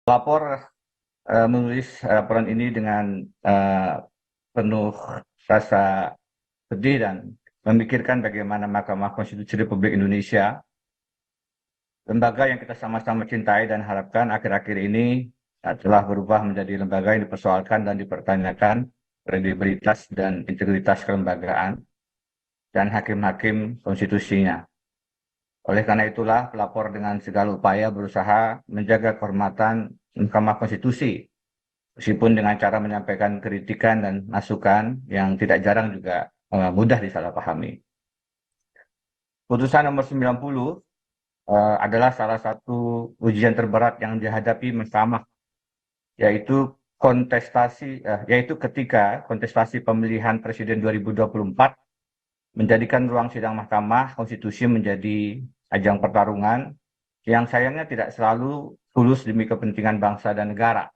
Pelapor menulis laporan ini dengan penuh rasa sedih dan memikirkan bagaimana Mahkamah Konstitusi Republik Indonesia, lembaga yang kita sama-sama cintai dan harapkan akhir-akhir ini telah berubah menjadi lembaga yang dipersoalkan dan dipertanyakan kredibilitas dan integritas kelembagaan dan hakim-hakim konstitusinya. Oleh karena itulah, pelapor dengan segala upaya berusaha menjaga kehormatan Mahkamah Konstitusi, meskipun dengan cara menyampaikan kritikan dan masukan yang tidak jarang juga mudah disalahpahami. Putusan nomor 90 adalah salah satu ujian terberat yang dihadapi Mahkamah, yaitu ketika kontestasi pemilihan Presiden 2024 menjadikan ruang sidang Mahkamah Konstitusi menjadi ajang pertarungan yang sayangnya tidak selalu tulus demi kepentingan bangsa dan negara.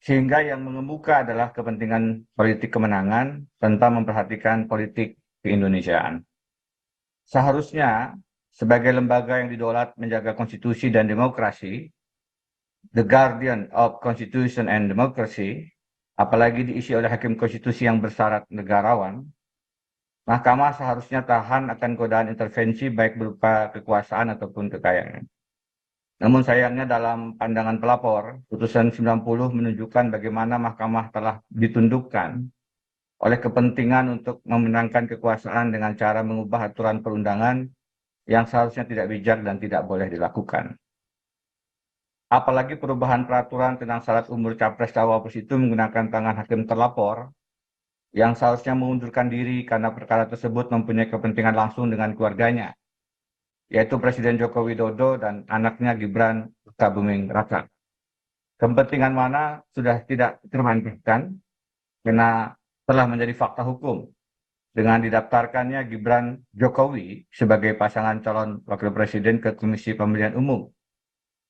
Sehingga yang mengemuka adalah kepentingan politik kemenangan tanpa memperhatikan politik keindonesiaan. Seharusnya, sebagai lembaga yang didaulat menjaga konstitusi dan demokrasi, the guardian of constitution and democracy, apalagi diisi oleh hakim konstitusi yang bersyarat negarawan, Mahkamah seharusnya tahan akan godaan intervensi baik berupa kekuasaan ataupun kekayaan. Namun sayangnya dalam pandangan pelapor, putusan 90 menunjukkan bagaimana Mahkamah telah ditundukkan oleh kepentingan untuk memenangkan kekuasaan dengan cara mengubah aturan perundangan yang seharusnya tidak bijak dan tidak boleh dilakukan. Apalagi perubahan peraturan tentang syarat umur capres-cawapres itu menggunakan tangan hakim terlapor yang seharusnya mengundurkan diri karena perkara tersebut mempunyai kepentingan langsung dengan keluarganya, yaitu Presiden Joko Widodo dan anaknya Gibran Rakabuming Raka. Kepentingan mana sudah tidak termanfaatkan karena telah menjadi fakta hukum dengan didaftarkannya Gibran Jokowi sebagai pasangan calon wakil presiden ke Komisi Pemilihan Umum,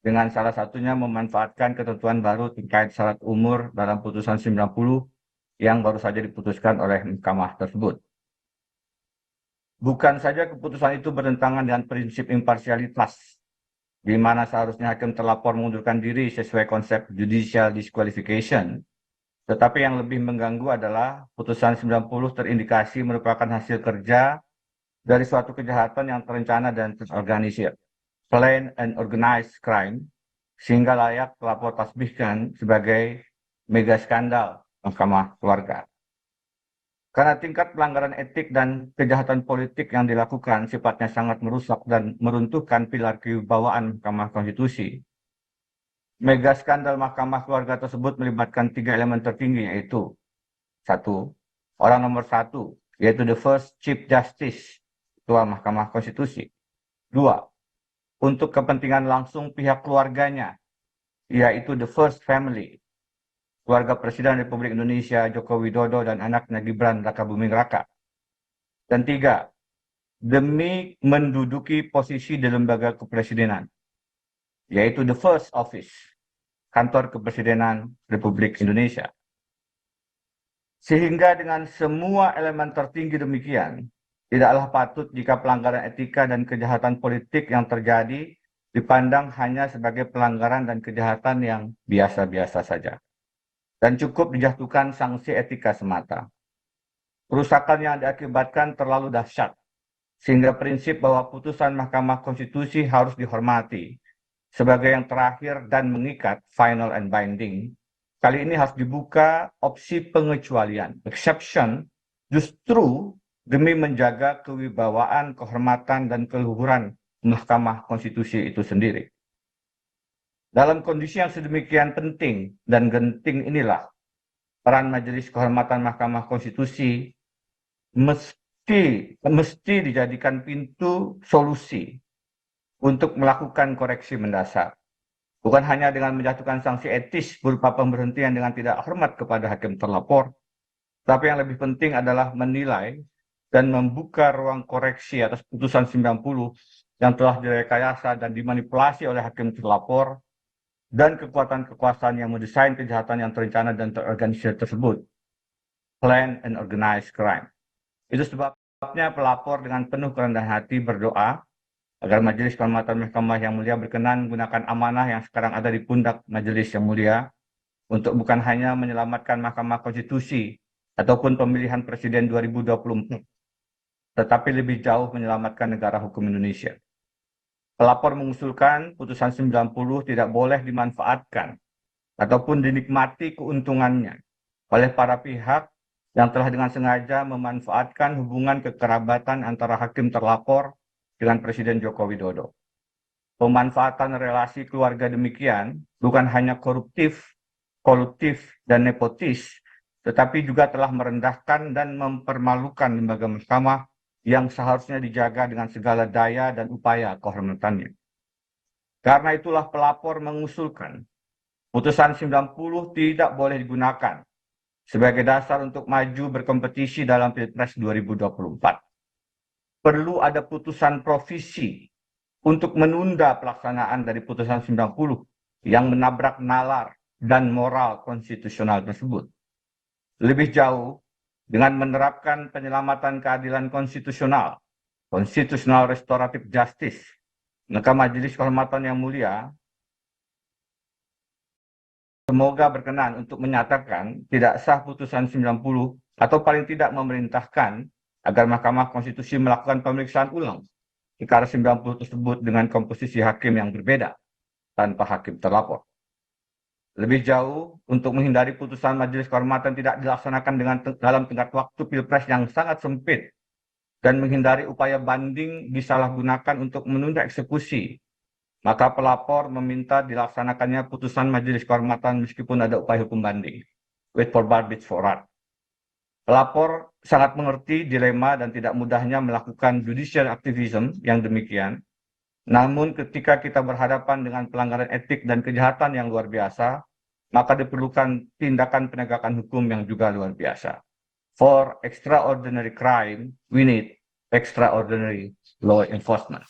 dengan salah satunya memanfaatkan ketentuan baru terkait syarat umur dalam putusan 90 yang baru saja diputuskan oleh Mahkamah tersebut. Bukan saja keputusan itu bertentangan dengan prinsip imparsialitas, di mana seharusnya hakim terlapor mengundurkan diri sesuai konsep judicial disqualification, tetapi yang lebih mengganggu adalah putusan 90 terindikasi merupakan hasil kerja dari suatu kejahatan yang terencana dan terorganisir, plain and organized crime, sehingga layak pelapor tasbihkan sebagai mega skandal Mahkamah Keluarga. Karena tingkat pelanggaran etik dan kejahatan politik yang dilakukan sifatnya sangat merusak dan meruntuhkan pilar kewibawaan Mahkamah Konstitusi. Mega skandal Mahkamah Keluarga tersebut melibatkan 3 elemen tertinggi, yaitu 1. Orang nomor 1, yaitu the first Chief Justice, Ketua Mahkamah Konstitusi. 2. Untuk kepentingan langsung pihak keluarganya, yaitu the first family, keluarga Presiden Republik Indonesia Joko Widodo dan anaknya Gibran Rakabuming Raka. Dan 3, demi menduduki posisi di lembaga kepresidenan, yaitu the first office, kantor kepresidenan Republik Indonesia. Sehingga dengan semua elemen tertinggi demikian, tidaklah patut jika pelanggaran etika dan kejahatan politik yang terjadi dipandang hanya sebagai pelanggaran dan kejahatan yang biasa-biasa saja, dan cukup dijatuhkan sanksi etika semata. Kerusakan yang diakibatkan terlalu dahsyat, sehingga prinsip bahwa putusan Mahkamah Konstitusi harus dihormati sebagai yang terakhir dan mengikat, final and binding, kali ini harus dibuka opsi pengecualian, exception, justru demi menjaga kewibawaan, kehormatan, dan keluhuran Mahkamah Konstitusi itu sendiri. Dalam kondisi yang sedemikian penting dan genting inilah, peran Majelis Kehormatan Mahkamah Konstitusi mesti dijadikan pintu solusi untuk melakukan koreksi mendasar. Bukan hanya dengan menjatuhkan sanksi etis berupa pemberhentian dengan tidak hormat kepada hakim terlapor, tapi yang lebih penting adalah menilai dan membuka ruang koreksi atas putusan 90 yang telah direkayasa dan dimanipulasi oleh hakim terlapor dan kekuatan kekuasaan yang mendesain kejahatan yang terencana dan terorganisir tersebut, plan and organized crime. Itu sebabnya pelapor dengan penuh kerendahan hati berdoa agar Majelis Kehormatan Mahkamah yang Mulia berkenan menggunakan amanah yang sekarang ada di pundak Majelis yang Mulia untuk bukan hanya menyelamatkan Mahkamah Konstitusi ataupun pemilihan Presiden 2024, tetapi lebih jauh menyelamatkan negara hukum Indonesia. Pelapor mengusulkan putusan 90 tidak boleh dimanfaatkan ataupun dinikmati keuntungannya oleh para pihak yang telah dengan sengaja memanfaatkan hubungan kekerabatan antara hakim terlapor dengan Presiden Joko Widodo. Pemanfaatan relasi keluarga demikian bukan hanya koruptif, kolutif, dan nepotis, tetapi juga telah merendahkan dan mempermalukan lembaga mahkamah yang seharusnya dijaga dengan segala daya dan upaya kehormatannya. Karena itulah pelapor mengusulkan putusan 90 tidak boleh digunakan sebagai dasar untuk maju berkompetisi dalam Pilpres 2024. Perlu ada putusan provisi untuk menunda pelaksanaan dari putusan 90 yang menabrak nalar dan moral konstitusional tersebut. Lebih jauh, dengan menerapkan penyelamatan keadilan konstitusional, constitutional restorative justice, maka Majelis Kehormatan yang Mulia semoga berkenan untuk menyatakan tidak sah putusan 90 atau paling tidak memerintahkan agar Mahkamah Konstitusi melakukan pemeriksaan ulang perkara 90 tersebut dengan komposisi hakim yang berbeda tanpa hakim terlapor. Lebih jauh, untuk menghindari putusan Majelis Kehormatan tidak dilaksanakan dalam tenggat waktu Pilpres yang sangat sempit dan menghindari upaya banding disalahgunakan untuk menunda eksekusi, maka pelapor meminta dilaksanakannya putusan Majelis Kehormatan meskipun ada upaya hukum banding. Wait for bar, bitch for rat. Pelapor sangat mengerti dilema dan tidak mudahnya melakukan judicial activism yang demikian. Namun ketika kita berhadapan dengan pelanggaran etik dan kejahatan yang luar biasa, maka diperlukan tindakan penegakan hukum yang juga luar biasa. For extraordinary crime, we need extraordinary law enforcement.